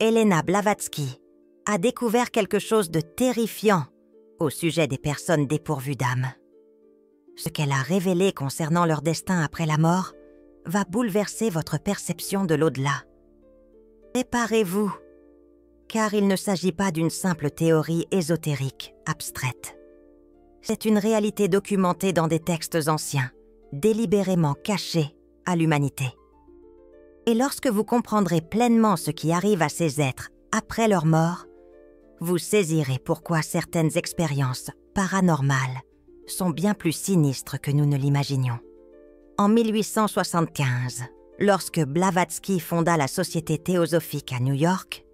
Helena Blavatsky a découvert quelque chose de terrifiant au sujet des personnes dépourvues d'âme. Ce qu'elle a révélé concernant leur destin après la mort va bouleverser votre perception de l'au-delà. Préparez-vous, car il ne s'agit pas d'une simple théorie ésotérique, abstraite. C'est une réalité documentée dans des textes anciens, délibérément cachés à l'humanité. Et lorsque vous comprendrez pleinement ce qui arrive à ces êtres après leur mort, vous saisirez pourquoi certaines expériences paranormales sont bien plus sinistres que nous ne l'imaginions. En 1875, lorsque Blavatsky fonda la Société théosophique à New York,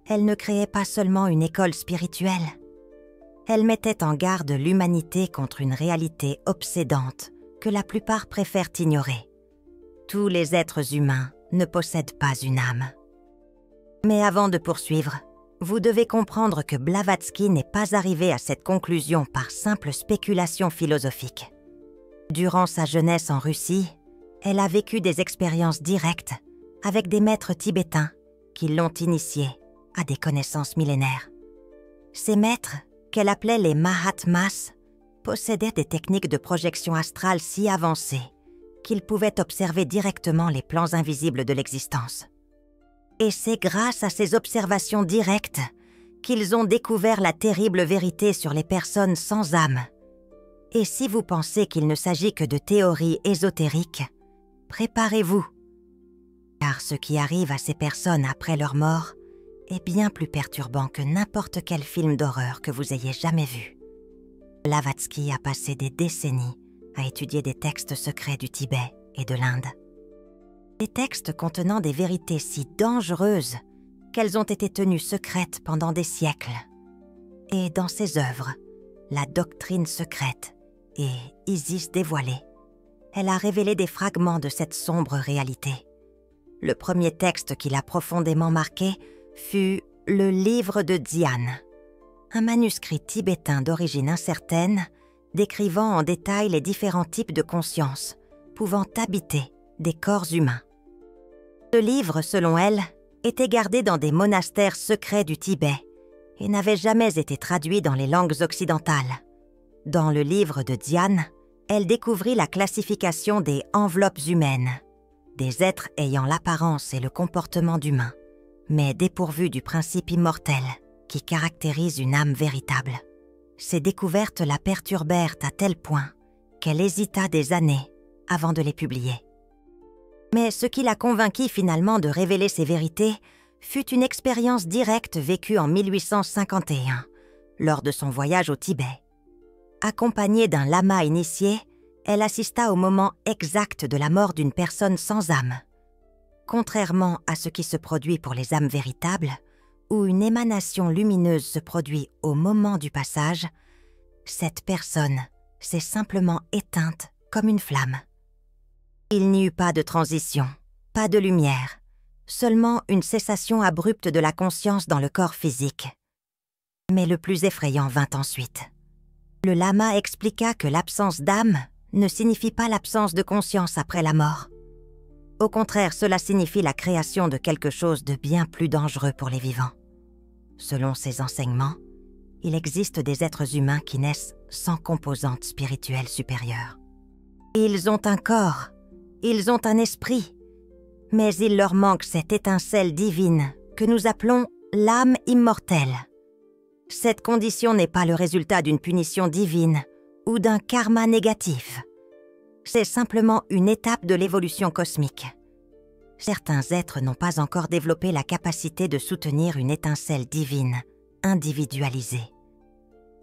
elle ne créait pas seulement une école spirituelle, elle mettait en garde l'humanité contre une réalité obsédante que la plupart préfèrent ignorer. Tous les êtres humains ne possèdent pas une âme. Mais avant de poursuivre, vous devez comprendre que Blavatsky n'est pas arrivé à cette conclusion par simple spéculation philosophique. Durant sa jeunesse en Russie, elle a vécu des expériences directes avec des maîtres tibétains qui l'ont initiée à des connaissances millénaires. Ces maîtres, qu'elle appelait les Mahatmas, possédaient des techniques de projection astrale si avancées qu'ils pouvaient observer directement les plans invisibles de l'existence. Et c'est grâce à ces observations directes qu'ils ont découvert la terrible vérité sur les personnes sans âme. Et si vous pensez qu'il ne s'agit que de théories ésotériques, préparez-vous, car ce qui arrive à ces personnes après leur mort est bien plus perturbant que n'importe quel film d'horreur que vous ayez jamais vu. Blavatsky a passé des décennies à étudier des textes secrets du Tibet et de l'Inde. Des textes contenant des vérités si dangereuses qu'elles ont été tenues secrètes pendant des siècles. Et dans ses œuvres, La doctrine secrète et Isis dévoilée, elle a révélé des fragments de cette sombre réalité. Le premier texte qui l'a profondément marqué fut le Livre de Dhyan, un manuscrit tibétain d'origine incertaine décrivant en détail les différents types de conscience pouvant habiter des corps humains. Ce livre, selon elle, était gardé dans des monastères secrets du Tibet et n'avait jamais été traduit dans les langues occidentales. Dans le livre de Dhyan, elle découvrit la classification des enveloppes humaines, des êtres ayant l'apparence et le comportement d'humains, mais dépourvus du principe immortel qui caractérise une âme véritable. Ces découvertes la perturbèrent à tel point qu'elle hésita des années avant de les publier. Mais ce qui la convainquit finalement de révéler ces vérités fut une expérience directe vécue en 1851, lors de son voyage au Tibet. Accompagnée d'un lama initié, elle assista au moment exact de la mort d'une personne sans âme. Contrairement à ce qui se produit pour les âmes véritables, où une émanation lumineuse se produit au moment du passage, cette personne s'est simplement éteinte comme une flamme. Il n'y eut pas de transition, pas de lumière, seulement une cessation abrupte de la conscience dans le corps physique. Mais le plus effrayant vint ensuite. Le lama expliqua que l'absence d'âme ne signifie pas l'absence de conscience après la mort. Au contraire, cela signifie la création de quelque chose de bien plus dangereux pour les vivants. Selon ses enseignements, il existe des êtres humains qui naissent sans composante spirituelle supérieure. Ils ont un corps, ils ont un esprit, mais il leur manque cette étincelle divine que nous appelons l'âme immortelle. Cette condition n'est pas le résultat d'une punition divine ou d'un karma négatif. C'est simplement une étape de l'évolution cosmique. Certains êtres n'ont pas encore développé la capacité de soutenir une étincelle divine, individualisée.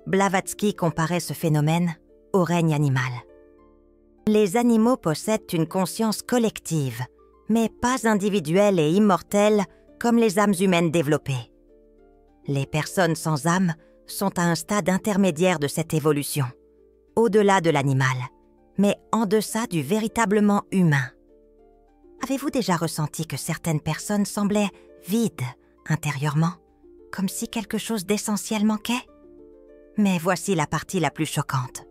Blavatsky comparait ce phénomène au règne animal. Les animaux possèdent une conscience collective, mais pas individuelle et immortelle comme les âmes humaines développées. Les personnes sans âme sont à un stade intermédiaire de cette évolution, au-delà de l'animal, mais en deçà du véritablement humain. Avez-vous déjà ressenti que certaines personnes semblaient vides intérieurement, comme si quelque chose d'essentiel manquait? Mais voici la partie la plus choquante.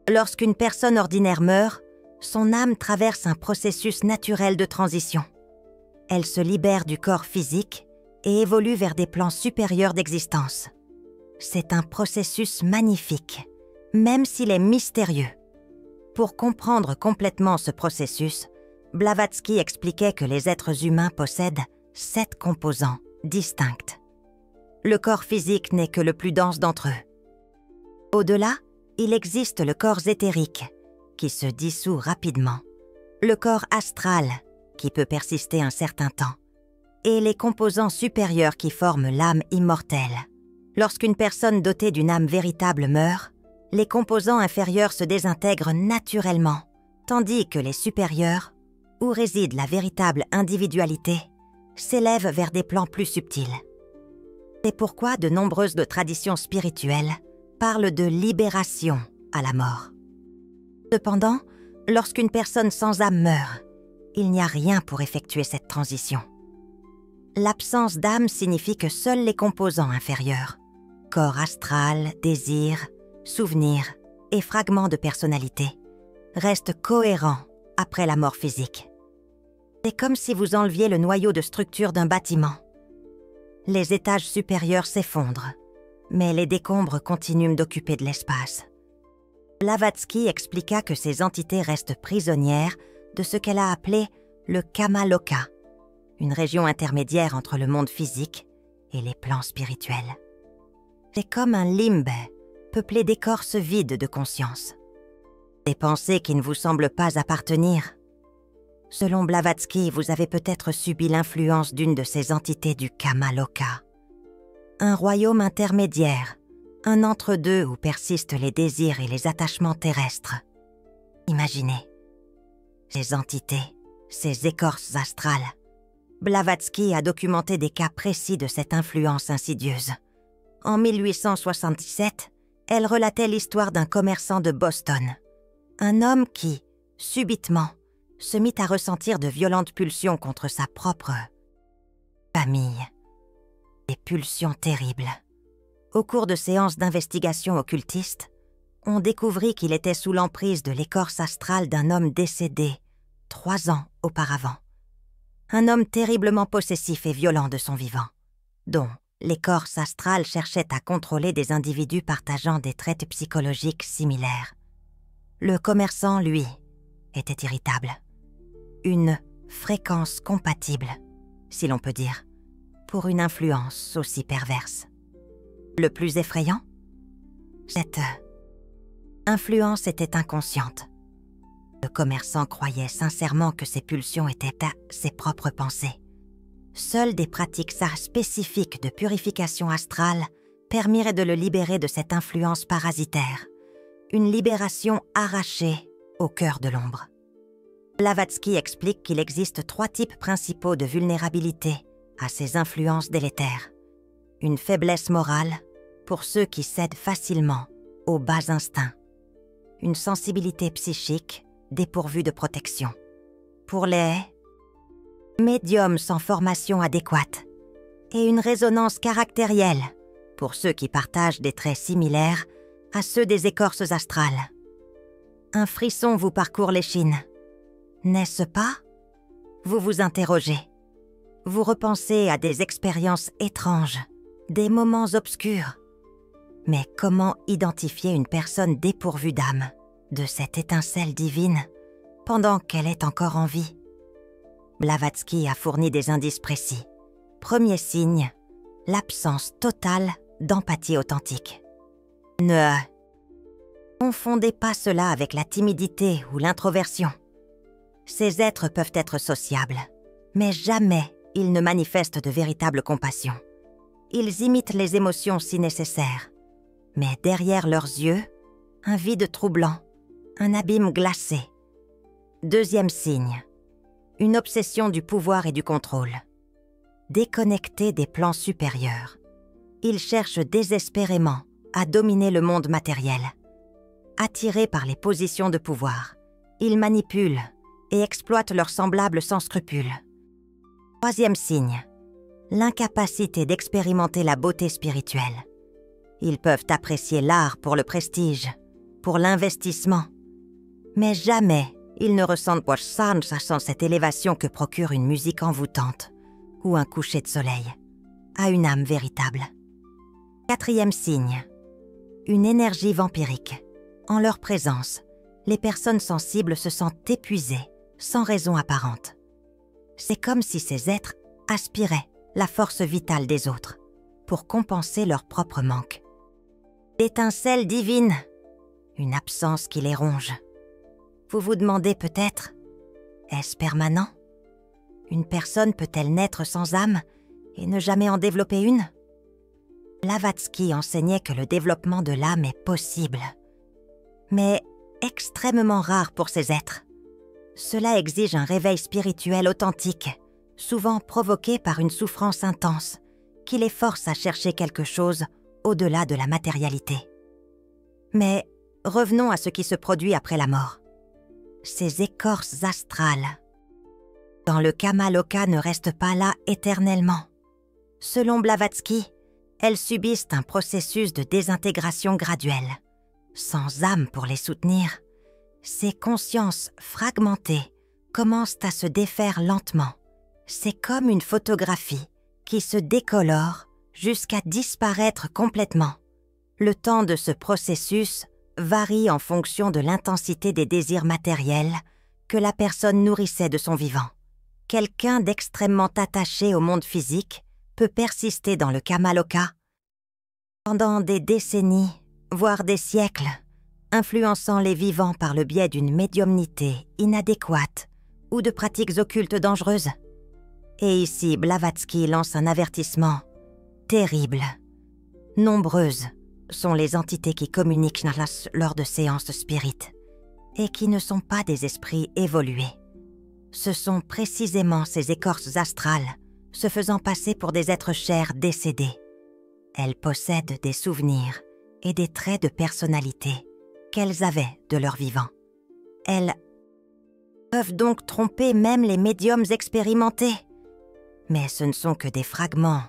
Lorsqu'une personne ordinaire meurt, son âme traverse un processus naturel de transition. Elle se libère du corps physique et évoluent vers des plans supérieurs d'existence. C'est un processus magnifique, même s'il est mystérieux. Pour comprendre complètement ce processus, Blavatsky expliquait que les êtres humains possèdent 7 composants distincts. Le corps physique n'est que le plus dense d'entre eux. Au-delà, il existe le corps éthérique, qui se dissout rapidement, le corps astral, qui peut persister un certain temps, et les composants supérieurs qui forment l'âme immortelle. Lorsqu'une personne dotée d'une âme véritable meurt, les composants inférieurs se désintègrent naturellement, tandis que les supérieurs, où réside la véritable individualité, s'élèvent vers des plans plus subtils. C'est pourquoi de nombreuses traditions spirituelles parlent de libération à la mort. Cependant, lorsqu'une personne sans âme meurt, il n'y a rien pour effectuer cette transition. L'absence d'âme signifie que seuls les composants inférieurs, corps astral, désir, souvenirs et fragments de personnalité, restent cohérents après la mort physique. C'est comme si vous enleviez le noyau de structure d'un bâtiment. Les étages supérieurs s'effondrent, mais les décombres continuent d'occuper de l'espace. Blavatsky expliqua que ces entités restent prisonnières de ce qu'elle a appelé le Kamaloka, une région intermédiaire entre le monde physique et les plans spirituels. C'est comme un limbe, peuplé d'écorces vides de conscience. Des pensées qui ne vous semblent pas appartenir. Selon Blavatsky, vous avez peut-être subi l'influence d'une de ces entités du Kamaloka. Un royaume intermédiaire, un entre-deux où persistent les désirs et les attachements terrestres. Imaginez, ces entités, ces écorces astrales. Blavatsky a documenté des cas précis de cette influence insidieuse. En 1877, elle relatait l'histoire d'un commerçant de Boston. Un homme qui, subitement, se mit à ressentir de violentes pulsions contre sa propre famille. Des pulsions terribles. Au cours de séances d'investigation occultiste, on découvrit qu'il était sous l'emprise de l'écorce astrale d'un homme décédé 3 ans auparavant. Un homme terriblement possessif et violent de son vivant, dont l'écorce astrale cherchait à contrôler des individus partageant des traits psychologiques similaires. Le commerçant, lui, était irritable. Une fréquence compatible, si l'on peut dire, pour une influence aussi perverse. Le plus effrayant, cette influence était inconsciente. Le commerçant croyait sincèrement que ses pulsions étaient à ses propres pensées. Seules des pratiques spécifiques de purification astrale permirent de le libérer de cette influence parasitaire, une libération arrachée au cœur de l'ombre. Blavatsky explique qu'il existe 3 types principaux de vulnérabilité à ces influences délétères. Une faiblesse morale pour ceux qui cèdent facilement aux bas instincts. Une sensibilité psychique dépourvue de protection. Pour les médiums sans formation adéquate. Et une résonance caractérielle pour ceux qui partagent des traits similaires à ceux des écorces astrales. Un frisson vous parcourt l'échine. N'est-ce pas? Vous vous interrogez. Vous repensez à des expériences étranges, des moments obscurs. Mais comment identifier une personne dépourvue d'âme, de cette étincelle divine, pendant qu'elle est encore en vie? Blavatsky a fourni des indices précis. Premier signe, l'absence totale d'empathie authentique. Ne confondez pas cela avec la timidité ou l'introversion. Ces êtres peuvent être sociables, mais jamais ils ne manifestent de véritable compassion. Ils imitent les émotions si nécessaire, mais derrière leurs yeux, un vide troublant, un abîme glacé. Deuxième signe, une obsession du pouvoir et du contrôle. Déconnectés des plans supérieurs, ils cherchent désespérément à dominer le monde matériel. Attirés par les positions de pouvoir, ils manipulent et exploitent leurs semblables sans scrupules. Troisième signe, l'incapacité d'expérimenter la beauté spirituelle. Ils peuvent apprécier l'art pour le prestige, pour l'investissement, mais jamais ils ne ressentent sans cette élévation que procure une musique envoûtante ou un coucher de soleil. à une âme véritable. 4e signe. Une énergie vampirique. En leur présence, les personnes sensibles se sentent épuisées, sans raison apparente. C'est comme si ces êtres aspiraient la force vitale des autres pour compenser leur propre manque. L'étincelle divine, une absence qui les ronge. Vous vous demandez peut-être, est-ce permanent? Une personne peut-elle naître sans âme et ne jamais en développer une? Blavatsky enseignait que le développement de l'âme est possible, mais extrêmement rare pour ces êtres. Cela exige un réveil spirituel authentique, souvent provoqué par une souffrance intense, qui les force à chercher quelque chose au-delà de la matérialité. Mais revenons à ce qui se produit après la mort. Ces écorces astrales dans le Kamaloka ne restent pas là éternellement. Selon Blavatsky, elles subissent un processus de désintégration graduelle. Sans âme pour les soutenir, ces consciences fragmentées commencent à se défaire lentement. C'est comme une photographie qui se décolore jusqu'à disparaître complètement. Le temps de ce processus varie en fonction de l'intensité des désirs matériels que la personne nourrissait de son vivant. Quelqu'un d'extrêmement attaché au monde physique peut persister dans le Kamaloka pendant des décennies, voire des siècles, influençant les vivants par le biais d'une médiumnité inadéquate ou de pratiques occultes dangereuses. Et ici, Blavatsky lance un avertissement terrible. Nombreuses sont les entités qui communiquent lors de séances spirites et qui ne sont pas des esprits évolués. Ce sont précisément ces écorces astrales se faisant passer pour des êtres chers décédés. Elles possèdent des souvenirs et des traits de personnalité qu'elles avaient de leur vivant. Elles peuvent donc tromper même les médiums expérimentés. Mais ce ne sont que des fragments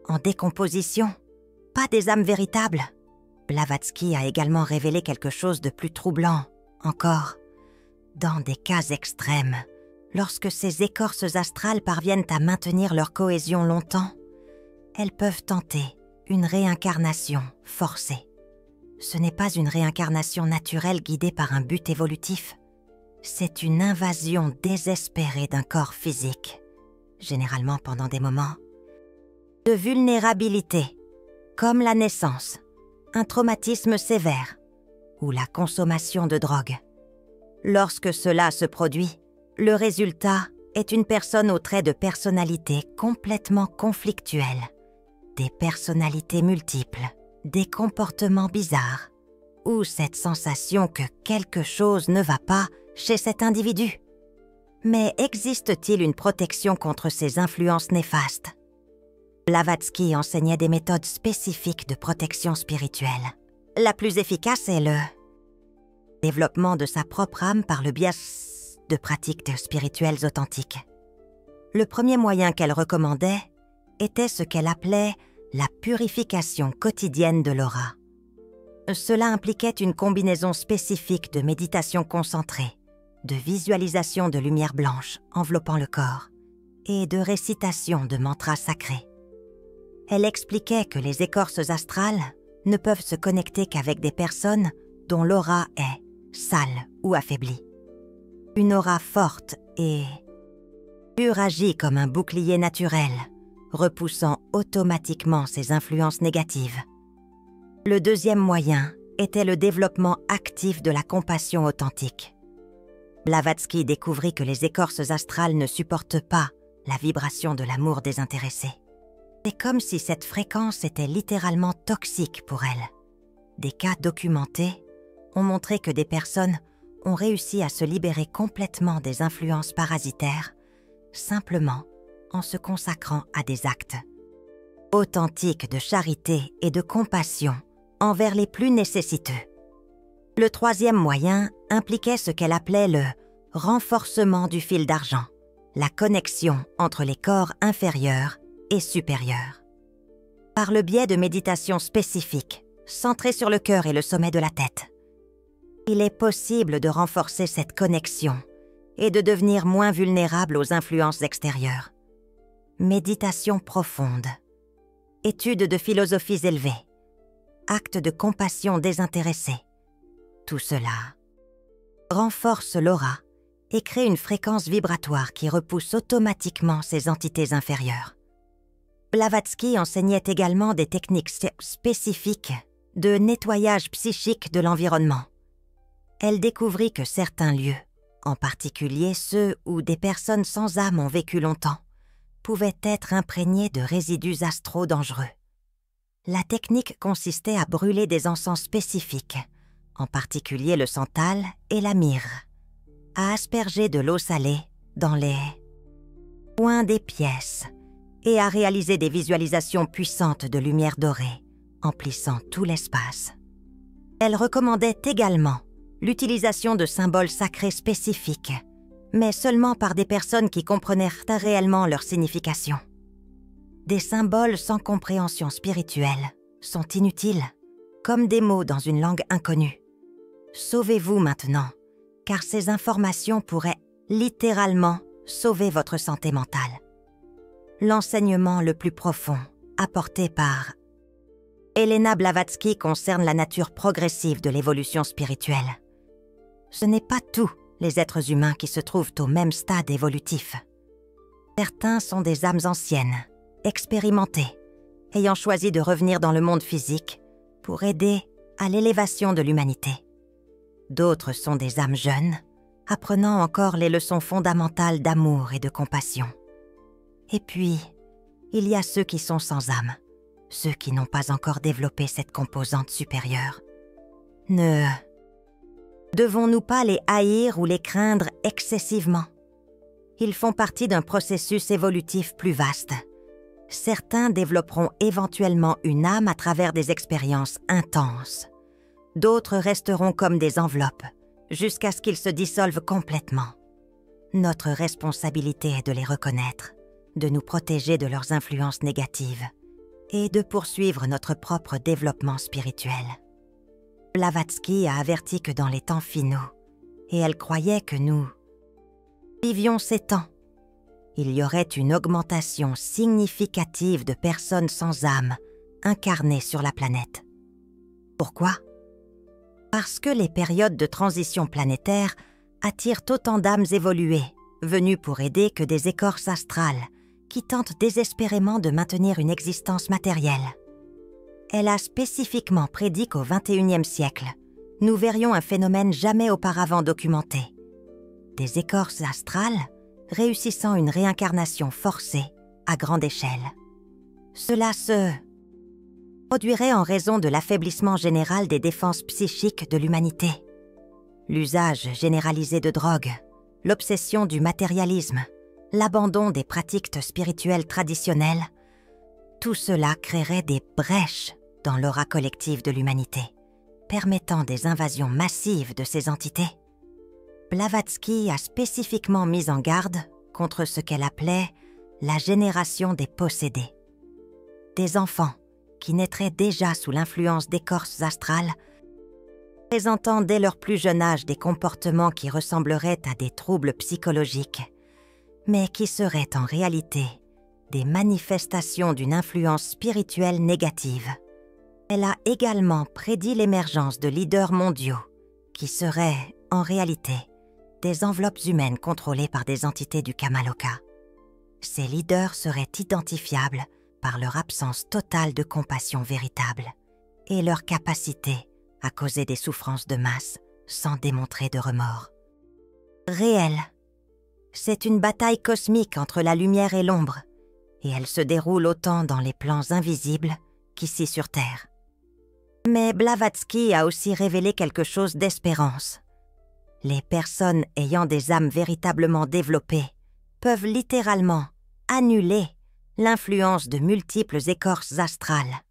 en décomposition, pas des âmes véritables. Blavatsky a également révélé quelque chose de plus troublant encore. Dans des cas extrêmes, lorsque ces écorces astrales parviennent à maintenir leur cohésion longtemps, elles peuvent tenter une réincarnation forcée. Ce n'est pas une réincarnation naturelle guidée par un but évolutif. C'est une invasion désespérée d'un corps physique, généralement pendant des moments de vulnérabilité, comme la naissance, un traumatisme sévère ou la consommation de drogue. Lorsque cela se produit, le résultat est une personne aux traits de personnalité complètement conflictuels, des personnalités multiples, des comportements bizarres, ou cette sensation que quelque chose ne va pas chez cet individu. Mais existe-t-il une protection contre ces influences néfastes? Blavatsky enseignait des méthodes spécifiques de protection spirituelle. La plus efficace est le développement de sa propre âme par le biais de pratiques spirituelles authentiques. Le premier moyen qu'elle recommandait était ce qu'elle appelait la purification quotidienne de l'aura. Cela impliquait une combinaison spécifique de méditation concentrée, de visualisation de lumière blanche enveloppant le corps et de récitation de mantras sacrés. Elle expliquait que les écorces astrales ne peuvent se connecter qu'avec des personnes dont l'aura est sale ou affaiblie. Une aura forte et pure agit comme un bouclier naturel, repoussant automatiquement ces influences négatives. Le deuxième moyen était le développement actif de la compassion authentique. Blavatsky découvrit que les écorces astrales ne supportent pas la vibration de l'amour désintéressé. C'est comme si cette fréquence était littéralement toxique pour elles. Des cas documentés ont montré que des personnes ont réussi à se libérer complètement des influences parasitaires, simplement en se consacrant à des actes authentiques de charité et de compassion envers les plus nécessiteux. Le troisième moyen impliquait ce qu'elle appelait le renforcement du fil d'argent, la connexion entre les corps inférieurs et supérieurs. Par le biais de méditations spécifiques, centrées sur le cœur et le sommet de la tête, il est possible de renforcer cette connexion et de devenir moins vulnérable aux influences extérieures. Méditation profonde, étude de philosophies élevées, acte de compassion désintéressée. Tout cela renforce l'aura et crée une fréquence vibratoire qui repousse automatiquement ces entités inférieures. Blavatsky enseignait également des techniques spécifiques de nettoyage psychique de l'environnement. Elle découvrit que certains lieux, en particulier ceux où des personnes sans âme ont vécu longtemps, pouvaient être imprégnés de résidus astraux dangereux. La technique consistait à brûler des encens spécifiques, en particulier le santal et la myrrhe, à asperger de l'eau salée dans les coins des pièces et à réaliser des visualisations puissantes de lumière dorée, emplissant tout l'espace. Elle recommandait également l'utilisation de symboles sacrés spécifiques, mais seulement par des personnes qui comprenaient réellement leur signification. Des symboles sans compréhension spirituelle sont inutiles, comme des mots dans une langue inconnue. Sauvez-vous maintenant, car ces informations pourraient littéralement sauver votre santé mentale. L'enseignement le plus profond, apporté par Helena Blavatsky, concerne la nature progressive de l'évolution spirituelle. Ce n'est pas tous les êtres humains qui se trouvent au même stade évolutif. Certains sont des âmes anciennes, expérimentées, ayant choisi de revenir dans le monde physique pour aider à l'élévation de l'humanité. D'autres sont des âmes jeunes, apprenant encore les leçons fondamentales d'amour et de compassion. Et puis, il y a ceux qui sont sans âme, ceux qui n'ont pas encore développé cette composante supérieure. Ne devons-nous pas les haïr ou les craindre excessivement? Ils font partie d'un processus évolutif plus vaste. Certains développeront éventuellement une âme à travers des expériences intenses. D'autres resteront comme des enveloppes, jusqu'à ce qu'ils se dissolvent complètement. Notre responsabilité est de les reconnaître, de nous protéger de leurs influences négatives et de poursuivre notre propre développement spirituel. Blavatsky a averti que dans les temps finaux, et elle croyait que nous vivions ces temps, il y aurait une augmentation significative de personnes sans âme incarnées sur la planète. Pourquoi? Parce que les périodes de transition planétaire attirent autant d'âmes évoluées, venues pour aider que des écorces astrales, qui tentent désespérément de maintenir une existence matérielle. Elle a spécifiquement prédit qu'au XXIe siècle, nous verrions un phénomène jamais auparavant documenté. Des écorces astrales réussissant une réincarnation forcée à grande échelle. Cela se produirait en raison de l'affaiblissement général des défenses psychiques de l'humanité. L'usage généralisé de drogues, l'obsession du matérialisme, l'abandon des pratiques spirituelles traditionnelles, tout cela créerait des brèches dans l'aura collective de l'humanité, permettant des invasions massives de ces entités. Blavatsky a spécifiquement mis en garde contre ce qu'elle appelait la génération des possédés. Des enfants qui naîtraient déjà sous l'influence d'écorces astrales, présentant dès leur plus jeune âge des comportements qui ressembleraient à des troubles psychologiques, mais qui seraient en réalité des manifestations d'une influence spirituelle négative. Elle a également prédit l'émergence de leaders mondiaux, qui seraient, en réalité, des enveloppes humaines contrôlées par des entités du Kamaloka. Ces leaders seraient identifiables par leur absence totale de compassion véritable et leur capacité à causer des souffrances de masse sans démontrer de remords. Réel. C'est une bataille cosmique entre la lumière et l'ombre, et elle se déroule autant dans les plans invisibles qu'ici sur Terre. Mais Blavatsky a aussi révélé quelque chose d'espérance. Les personnes ayant des âmes véritablement développées peuvent littéralement annuler l'influence de multiples écorces astrales.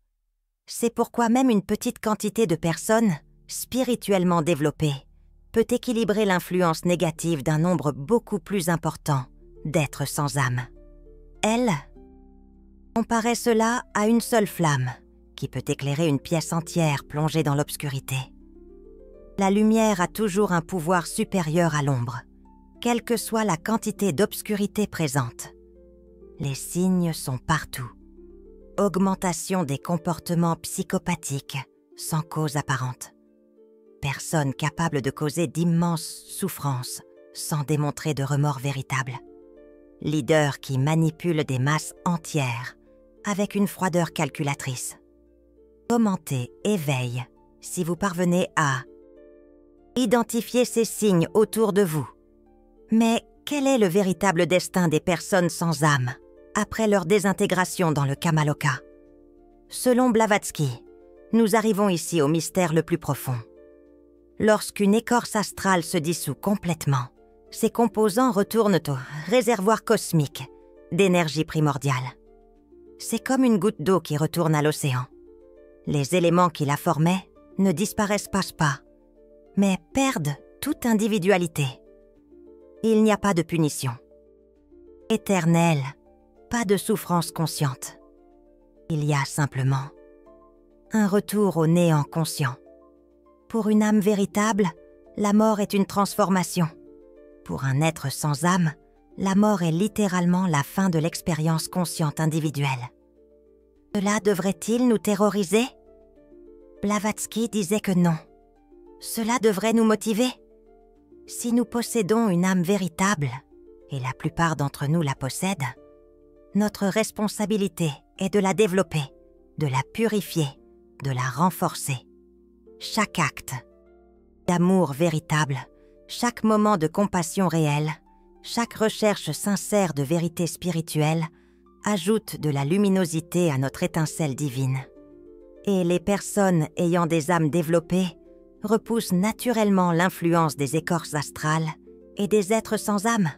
C'est pourquoi même une petite quantité de personnes spirituellement développées peut équilibrer l'influence négative d'un nombre beaucoup plus important d'êtres sans âme. Elle comparait cela à une seule flamme qui peut éclairer une pièce entière plongée dans l'obscurité. La lumière a toujours un pouvoir supérieur à l'ombre, quelle que soit la quantité d'obscurité présente. Les signes sont partout. augmentation des comportements psychopathiques sans cause apparente. Personnes capables de causer d'immenses souffrances sans démontrer de remords véritables. Leaders qui manipulent des masses entières avec une froideur calculatrice. Commentez et veillez si vous parvenez à identifier ces signes autour de vous. Mais quel est le véritable destin des personnes sans âme après leur désintégration dans le Kamaloka? Selon Blavatsky, nous arrivons ici au mystère le plus profond. Lorsqu'une écorce astrale se dissout complètement, ses composants retournent au réservoir cosmique d'énergie primordiale. C'est comme une goutte d'eau qui retourne à l'océan. Les éléments qui la formaient ne disparaissent pas, mais perdent toute individualité. Il n'y a pas de punition éternelle, pas de souffrance consciente. Il y a simplement un retour au néant conscient. Pour une âme véritable, la mort est une transformation. Pour un être sans âme, la mort est littéralement la fin de l'expérience consciente individuelle. Cela devrait-il nous terroriser? Blavatsky disait que non. Cela devrait nous motiver. Si nous possédons une âme véritable, et la plupart d'entre nous la possèdent, notre responsabilité est de la développer, de la purifier, de la renforcer. Chaque acte d'amour véritable, chaque moment de compassion réelle, chaque recherche sincère de vérité spirituelle ajoute de la luminosité à notre étincelle divine. Et les personnes ayant des âmes développées repoussent naturellement l'influence des écorces astrales et des êtres sans âme.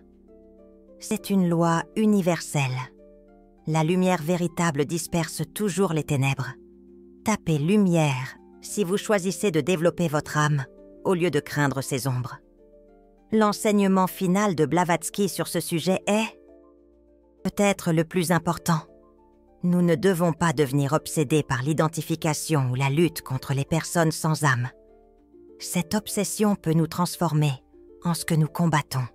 C'est une loi universelle. La lumière véritable disperse toujours les ténèbres. Tapez lumière si vous choisissez de développer votre âme au lieu de craindre ses ombres. L'enseignement final de Blavatsky sur ce sujet est peut-être le plus important. Nous ne devons pas devenir obsédés par l'identification ou la lutte contre les personnes sans âme. Cette obsession peut nous transformer en ce que nous combattons,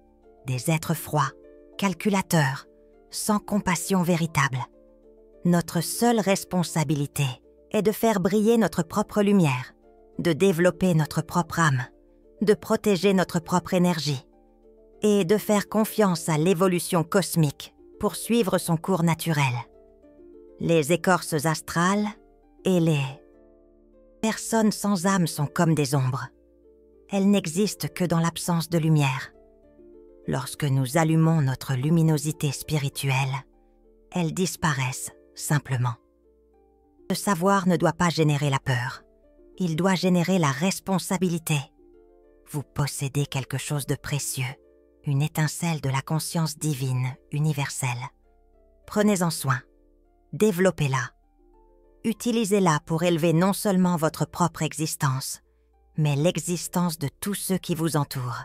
des êtres froids, calculateurs, sans compassion véritable. Notre seule responsabilité est de faire briller notre propre lumière, de développer notre propre âme, de protéger notre propre énergie et de faire confiance à l'évolution cosmique pour suivre son cours naturel. Les écorces astrales et les personnes sans âme sont comme des ombres. Elles n'existent que dans l'absence de lumière. Lorsque nous allumons notre luminosité spirituelle, elles disparaissent simplement. Ce savoir ne doit pas générer la peur. Il doit générer la responsabilité. Vous possédez quelque chose de précieux, une étincelle de la conscience divine, universelle. Prenez-en soin. Développez-la. Utilisez-la pour élever non seulement votre propre existence, mais l'existence de tous ceux qui vous entourent.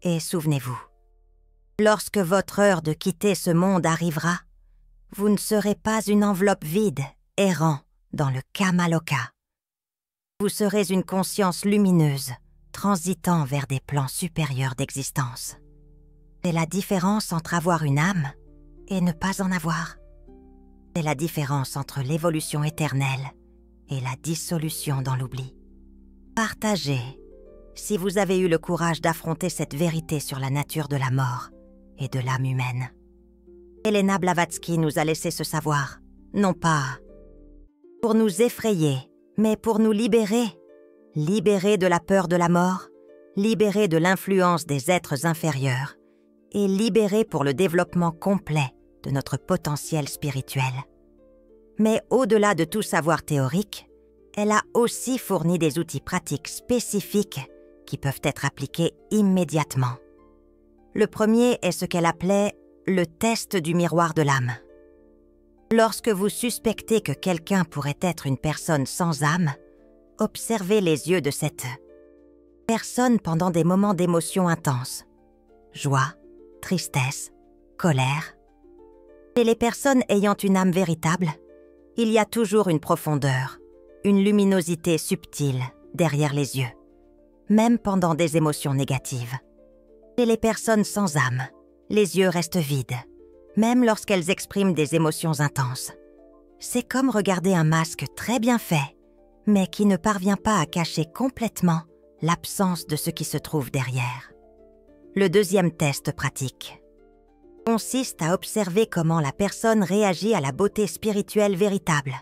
Et souvenez-vous, lorsque votre heure de quitter ce monde arrivera, vous ne serez pas une enveloppe vide, errant dans le Kamaloka. Vous serez une conscience lumineuse, transitant vers des plans supérieurs d'existence. C'est la différence entre avoir une âme et ne pas en avoir. C'est la différence entre l'évolution éternelle et la dissolution dans l'oubli. Partagez, si vous avez eu le courage d'affronter cette vérité sur la nature de la mort et de l'âme humaine. Helena Blavatsky nous a laissé ce savoir, non pas pour nous effrayer, mais pour nous libérer. Libérer de la peur de la mort, libérer de l'influence des êtres inférieurs et libérer pour le développement complet de notre potentiel spirituel. Mais au-delà de tout savoir théorique, elle a aussi fourni des outils pratiques spécifiques qui peuvent être appliqués immédiatement. Le premier est ce qu'elle appelait le test du miroir de l'âme. Lorsque vous suspectez que quelqu'un pourrait être une personne sans âme, observez les yeux de cette personne pendant des moments d'émotion intense. Joie, tristesse, colère. Chez les personnes ayant une âme véritable, il y a toujours une profondeur, une luminosité subtile derrière les yeux, même pendant des émotions négatives. Chez les personnes sans âme, les yeux restent vides, même lorsqu'elles expriment des émotions intenses. c'est comme regarder un masque très bien fait, mais qui ne parvient pas à cacher complètement l'absence de ce qui se trouve derrière. Le deuxième test pratique consiste à observer comment la personne réagit à la beauté spirituelle véritable.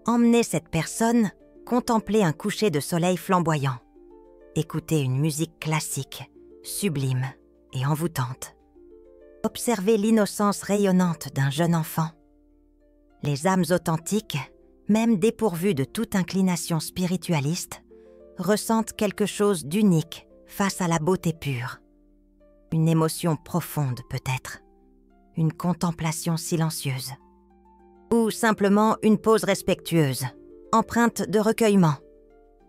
Emmenez cette personne contempler un coucher de soleil flamboyant, écouter une musique classique, sublime et envoûtante. Observez l'innocence rayonnante d'un jeune enfant. Les âmes authentiques, même dépourvues de toute inclination spiritualiste, ressentent quelque chose d'unique face à la beauté pure. Une émotion profonde peut-être, une contemplation silencieuse. Ou simplement une pose respectueuse, empreinte de recueillement.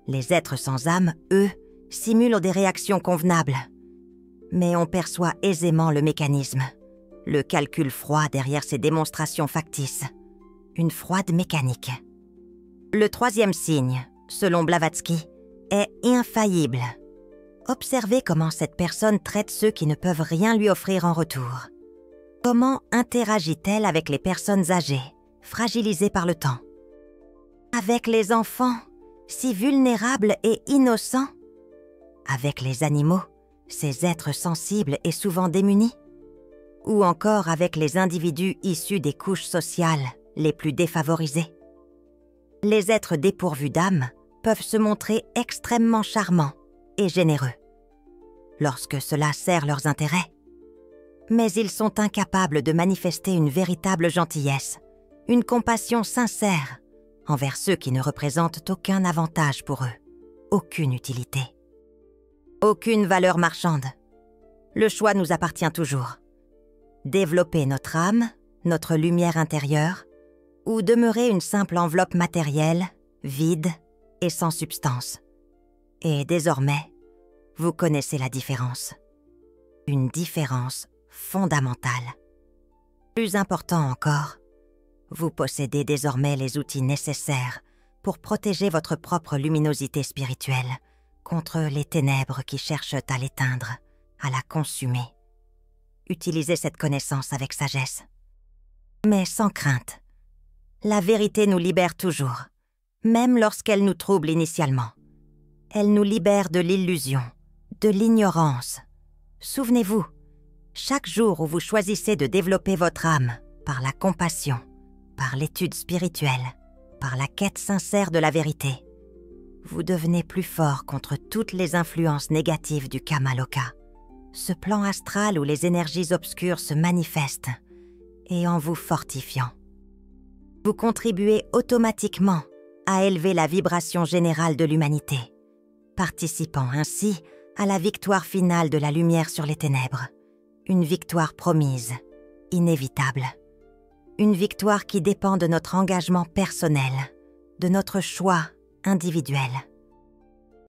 Les êtres sans âme, eux, simulent des réactions convenables. Mais on perçoit aisément le mécanisme, le calcul froid derrière ces démonstrations factices. Une froide mécanique. Le troisième signe, selon Blavatsky, est infaillible. Observez comment cette personne traite ceux qui ne peuvent rien lui offrir en retour. Comment interagit-elle avec les personnes âgées, fragilisées par le temps? Avec les enfants, si vulnérables et innocents? Avec les animaux, ces êtres sensibles et souvent démunis? Ou encore avec les individus issus des couches sociales les plus défavorisés? Les êtres dépourvus d'âme peuvent se montrer extrêmement charmants et généreux, lorsque cela sert leurs intérêts. Mais ils sont incapables de manifester une véritable gentillesse, une compassion sincère envers ceux qui ne représentent aucun avantage pour eux, aucune utilité, aucune valeur marchande. Le choix nous appartient toujours. Développer notre âme, notre lumière intérieure, ou demeurer une simple enveloppe matérielle, vide et sans substance. Et désormais, vous connaissez la différence. Une différence fondamentale. Plus important encore, vous possédez désormais les outils nécessaires pour protéger votre propre luminosité spirituelle contre les ténèbres qui cherchent à l'éteindre, à la consumer. Utilisez cette connaissance avec sagesse, mais sans crainte. La vérité nous libère toujours, même lorsqu'elle nous trouble initialement. Elle nous libère de l'illusion, de l'ignorance. Souvenez-vous, chaque jour où vous choisissez de développer votre âme par la compassion, par l'étude spirituelle, par la quête sincère de la vérité, vous devenez plus fort contre toutes les influences négatives du Kamaloka, ce plan astral où les énergies obscures se manifestent, et en vous fortifiant. Vous contribuez automatiquement à élever la vibration générale de l'humanité, participant ainsi à la victoire finale de la lumière sur les ténèbres. Une victoire promise, inévitable. Une victoire qui dépend de notre engagement personnel, de notre choix individuel.